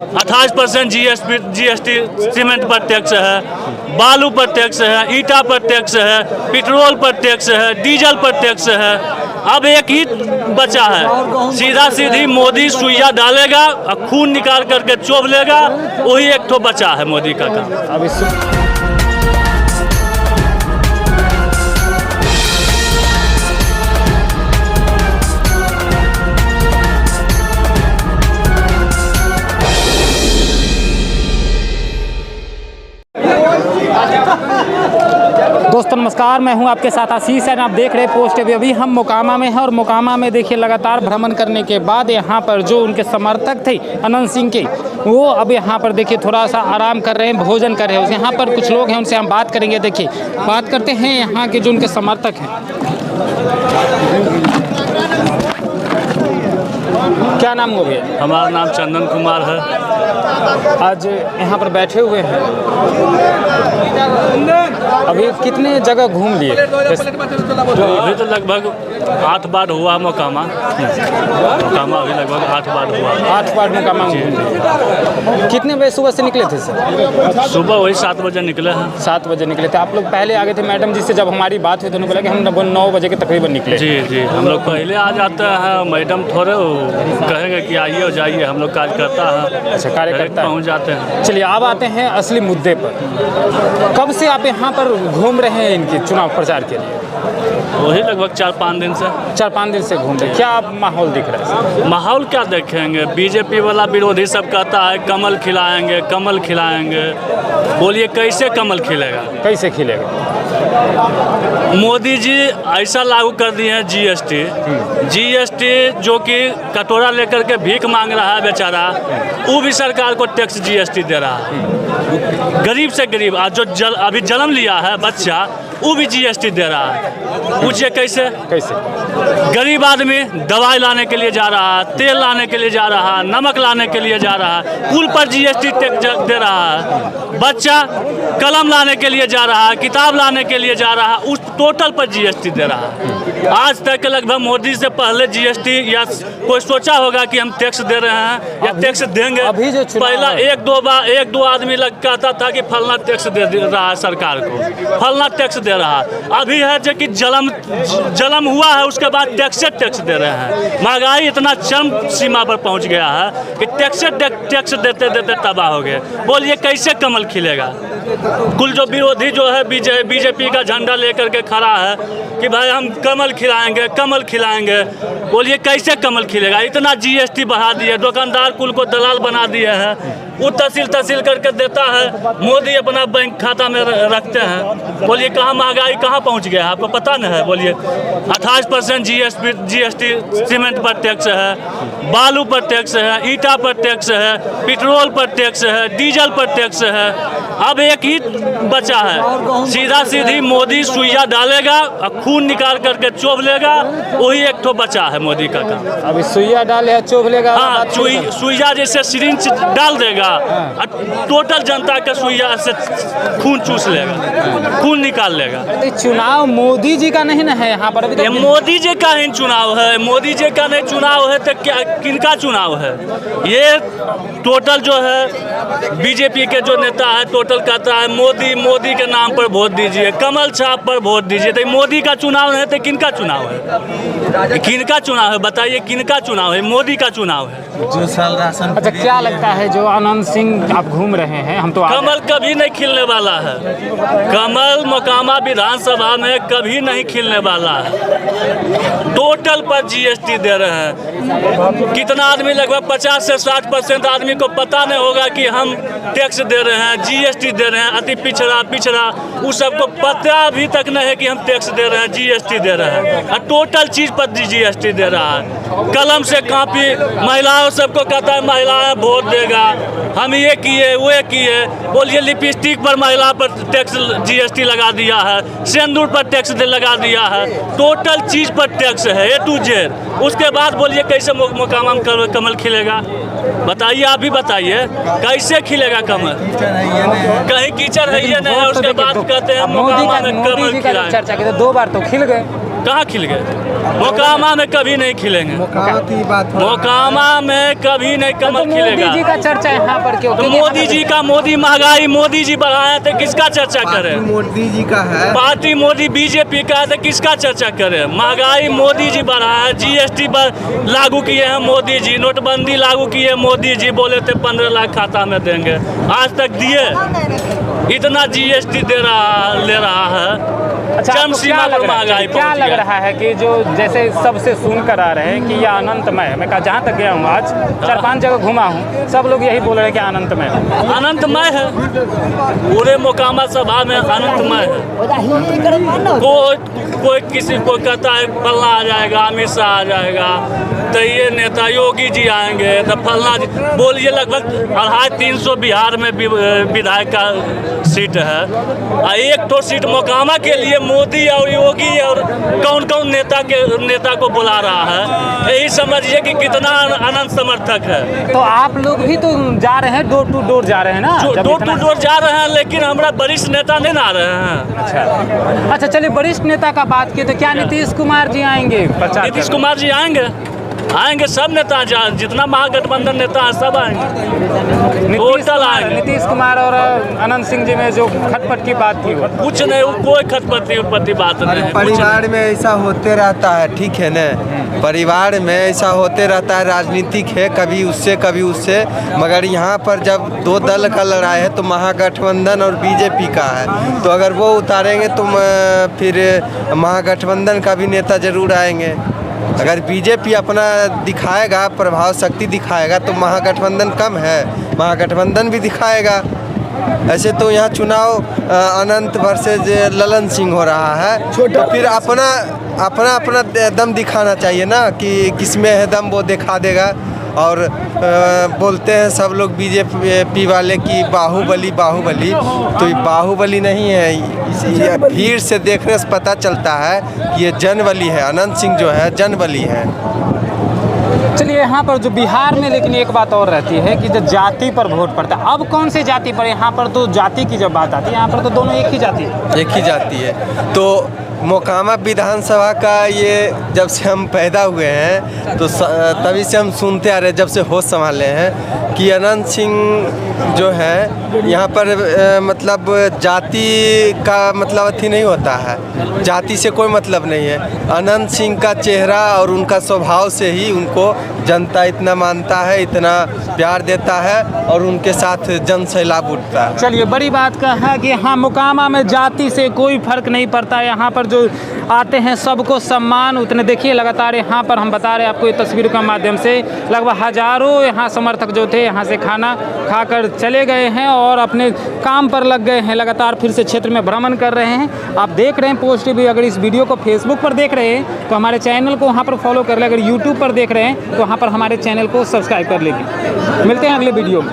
28% GST cement पर tax है, बालू पर टैक्स है, ईटा पर टैक्स है, पेट्रोल पर टैक्स है, डीजल पर टैक्स है। अब एक ही बचा है, सीधा सीधी मोदी सुइया डालेगा और खून निकाल करके चोब लेगा, वही एक तो बचा है मोदी का काम। अब दोस्तों नमस्कार, मैं हूं आपके साथ आशीष और आप देख रहे पोस्ट। अभी हम मोकामा में हैं और मोकामा में देखिए लगातार भ्रमण करने के बाद यहां पर जो उनके समर्थक थे अनंत सिंह के, वो अब यहां पर देखिए थोड़ा सा आराम कर रहे हैं, भोजन कर रहे हैं। यहाँ पर कुछ लोग हैं, उनसे हम बात करेंगे। देखिए बात करते हैं यहाँ के जो उनके समर्थक हैं। क्या नाम हो गया? हमारा नाम चंदन कुमार है। आज यहाँ पर बैठे हुए हैं, अभी कितने जगह घूम लिए? अभी तो लगभग 8 बार हुआ मोकामा अभी लगभग 8 बार हुआ। 8 बार मोकामा घूम लिए। कितने बजे सुबह से निकले थे सर? सुबह वही 7 बजे निकले हैं। 7 बजे निकले थे। आप लोग पहले आ गए थे मैडम जी से, जब हमारी बात हुई तो उन्होंने बोला कि हम 9 बजे के तकरीबन निकले। जी जी, हम लोग पहले आ जाते हैं, मैडम थोड़े कहेंगे कि आइए और जाइए, हम लोग कार्यकर्ता हैं। अच्छा, कार्यकर्ता पहुँच जाते हैं। चलिए अब आते हैं असली मुद्दे पर। कब से आप यहाँ पर घूम रहे हैं इनके चुनाव प्रचार के लिए? वही लगभग 4-5 दिन से। 4-5 दिन से घूम रहे हैं। क्या माहौल दिख रहा है? माहौल क्या देखेंगे? बीजेपी वाला विरोधी सब कहता है कमल खिलाएंगे, कमल खिलाएंगे। बोलिए कैसे कमल खिलेगा? कैसे खिलेगा? मोदी जी ऐसा लागू कर दिए हैं जीएसटी जो कि कटोरा लेकर के भीख मांग रहा है बेचारा, वो भी सरकार को टैक्स जीएसटी दे रहा है। गरीब से गरीब आज जो अभी जन्म लिया है बच्चा, वो भी जीएसटी दे रहा है। पूछिए कैसे? गरीब आदमी दवाई लाने के लिए जा रहा है, तेल लाने के लिए जा रहा है, नमक लाने के लिए जा रहा है, कुल पर जीएसटी टैक्स दे रहा है। बच्चा कलम लाने के लिए जा रहा है, किताब लाने के लिए जा रहा है, उस टोटल पर जीएसटी दे रहा है। आज तक लगभग मोदी से पहले जीएसटी या कोई सोचा होगा कि हम टैक्स दे रहे हैं या टैक्स देंगे? अभी जो पहला एक दो आदमी कहता था कि फलना टैक्स दे रहा है सरकार को, फलना टैक्स दे रहा है। अभी है जो कि जलम हुआ है, उसके बाद टैक्स दे रहे हैं। महंगाई इतना चरम सीमा पर पहुंच गया है कि टैक्स देते देते तबाह हो गए। बोलिए कैसे कमल खिलेगा? कुल जो विरोधी जो है बीजेपी का झंडा लेकर के खड़ा है कि भाई हम कमल खिलाएंगे। बोलिए कैसे कमल खिलेगा? इतना जीएसटी बढ़ा दिए, दुकानदार कुल को दलाल बना दिए हैं। वो तहसील करके देता है, मोदी अपना बैंक खाता में रखते हैं। बोलिए कहाँ महंगाई कहाँ पहुँच गया है, आपको पता नहीं है? बोलिए 28% जीएसटी सीमेंट पर टैक्स है, बालू पर टैक्स है, ईटा पर टैक्स है, पेट्रोल पर टैक्स है, डीजल पर टैक्स है। अब एक ही बचा है, सीधा सीधी मोदी सुइया डालेगा और खून निकाल करके चोब लेगा, वही एक तो बचा है मोदी का काम। अभी सुइया डाले चोब लेगा? हाँ, सुइया जैसे सिरिंज डाल देगा और टोटल जनता का सुइया से खून चूस लेगा, खून निकाल लेगा। चुनाव मोदी जी का नहीं ना है यहाँ पर? ये मोदी जी का ही चुनाव है। मोदी जी का नहीं चुनाव है तो क्या किनका चुनाव है? ये टोटल जो है बीजेपी के जो नेता है टोटल कहता है मोदी के नाम पर वोट दीजिए, कमल छाप पर वोट दीजिए। तो मोदी का चुनाव है तो किनका चुनाव है? किनका चुनाव है बताइए? किनका चुनाव है? मोदी का चुनाव है। जो साल राशन। अच्छा, क्या लगता है जो अनंत सिंह आप घूम रहे हैं, हम तो कमल कभी नहीं खिलने वाला है। कमल मोकामा विधानसभा में कभी नहीं खिलने वाला है। टोटल पर जीएसटी दे रहे हैं। कितना आदमी, लगभग 50 से 60% आदमी को पता नहीं होगा कि हम टैक्स दे रहे हैं, जीएसटी दे रहे हैं। अति पिछड़ा उस सबको पता भी तक नहीं है कि हम टैक्स दे रहे हैं, जीएसटी दे रहे हैं। और टोटल चीज पर जीएसटी दे रहा है। कलम से कापी, महिलाओं सबको कहता है महिलाएं वोट देगा, हम ये किए वो किए। बोलिए लिपस्टिक पर महिला पर टैक्स जीएसटी लगा दिया है, सिंदूर पर टैक्स लगा दिया है, टोटल चीज पर टैक्स है A to Z। उसके बाद बोलिए कैसे मोकामा में कमल खिलेगा? बताइए, आप भी बताइए कैसे खिलेगा कमल? कहीं कीचड़ है ये नहीं है। उसके बाद कहते हैं मोकामा में कमल खिलाएं। चर्चा की 2 बार तो खिल गए। कहाँ खिल गए? मोकामा में कभी नहीं खिलेंगे। मोकामा की बात हो रहा है। मोकामा में कभी नहीं कमल तो खिलेगा। मोदी जी का चर्चा यहाँ पर क्यों? तो मोदी जी का, मोदी महंगाई मोदी जी बढ़ाए थे, किसका चर्चा पार्टी करें? मोदी जी का है। पार्टी मोदी बीजेपी का है तो किसका चर्चा करें? महंगाई मोदी जी बढ़ाया, जीएसटी लागू किए हैं मोदी जी, नोटबंदी लागू किए मोदी जी, बोले थे 15 लाख खाता में देंगे, आज तक दिए? इतना जीएसटी ले रहा है। अच्छा, चरम आपको सीमा पर महंगाई क्या पहुंच लग गया। रहा है कि जो जैसे सबसे सुनकर आ रहे हैं कि यह अनंतमय है? मैं जहाँ तक गया हूँ आज 4-5 जगह घुमा हूँ, सब लोग यही बोल रहे हैं कि अनंतमय है। अनंतमय है, पूरे मोकामा सभा में अनंतमय है। कोई किसी को कहता है फलना आ जाएगा, अमित शाह आ जाएगा, तो ये नेता योगी जी आएंगे तो फलना बोलिए। लगभग 250-300 बिहार में विधायक का सीट है, और एक तो सीट मोकामा के लिए मोदी और योगी और कौन कौन नेता को बुला रहा है। यही समझिए कि कितना अनंत समर्थक है। तो आप लोग भी तो जा रहे हैं, डोर टू डोर जा रहे हैं ना? जब डोर टू इतना- डोर जा रहे हैं, लेकिन हमारा वरिष्ठ नेता नहीं ना आ रहे हैं। अच्छा चलिए, वरिष्ठ नेता का बात की तो क्या नीतीश कुमार जी आएंगे प्रचार नीतीश करने? कुमार जी आएंगे, सब नेता जितना महागठबंधन नेता है सब आएंगे, टोटल आएंगे। नीतीश कुमार और अनंत सिंह जी में जो खटपट की बात थी वो कुछ नहीं, कोई खटपटी बात नहीं है, कुछ परिवार में ऐसा होते रहता है, ठीक है ना? परिवार में ऐसा होते रहता है, राजनीतिक है, कभी उससे। मगर यहाँ पर जब दो दल का लड़ाई है तो महागठबंधन और बीजेपी का है, तो अगर वो उतारेंगे तो फिर महागठबंधन का भी नेता जरूर आएंगे। अगर बीजेपी अपना दिखाएगा, प्रभाव शक्ति दिखाएगा, तो महागठबंधन कम है, महागठबंधन भी दिखाएगा। ऐसे तो यहाँ चुनाव अनंत वर्सेज ललन सिंह हो रहा है, तो फिर अपना दम दिखाना चाहिए ना, कि किसमें है दम वो दिखा देगा। और बोलते हैं सब लोग बीजेपी वाले की बाहुबली, तो ये बाहुबली नहीं है, ये भीड़ से देखने से पता चलता है कि ये जनबली है। अनंत सिंह जो है जनबली है। चलिए, यहाँ पर जो बिहार में लेकिन एक बात और रहती है कि जब जाति पर वोट पड़ता है, अब कौन से जाति पर? यहाँ पर तो जाति की जब बात आती है, यहाँ पर तो दोनों एक ही जाति है। एक ही जाति है। तो मोकामा विधानसभा का ये जब से हम पैदा हुए हैं तो तभी से हम सुनते आ रहे, जब से होश संभाले हैं, कि अनंत सिंह जो है यहाँ पर मतलब जाति का मतलब अथी नहीं होता है, जाति से कोई मतलब नहीं है। अनंत सिंह का चेहरा और उनका स्वभाव से ही उनको जनता इतना मानता है, इतना प्यार देता है, और उनके साथ जन सैलाब उठता है। चलिए, बड़ी बात का है कि हाँ, मोकामा में जाति से कोई फर्क नहीं पड़ता। यहाँ पर जो आते हैं सबको सम्मान उतने। देखिए लगातार यहाँ पर हम बता रहे हैं आपको ये तस्वीरों के माध्यम से, लगभग हजारों यहाँ समर्थक जो थे यहाँ से खाना खाकर चले गए हैं और अपने काम पर लग गए हैं। लगातार फिर से क्षेत्र में भ्रमण कर रहे हैं। आप देख रहे हैं पोस्ट टीवी। अगर इस वीडियो को फेसबुक पर देख रहे हैं तो हमारे चैनल को वहाँ पर फॉलो कर ले। अगर यूट्यूब पर देख रहे हैं तो वहाँ पर हमारे चैनल को सब्सक्राइब कर लीजिए। मिलते हैं अगले वीडियो में।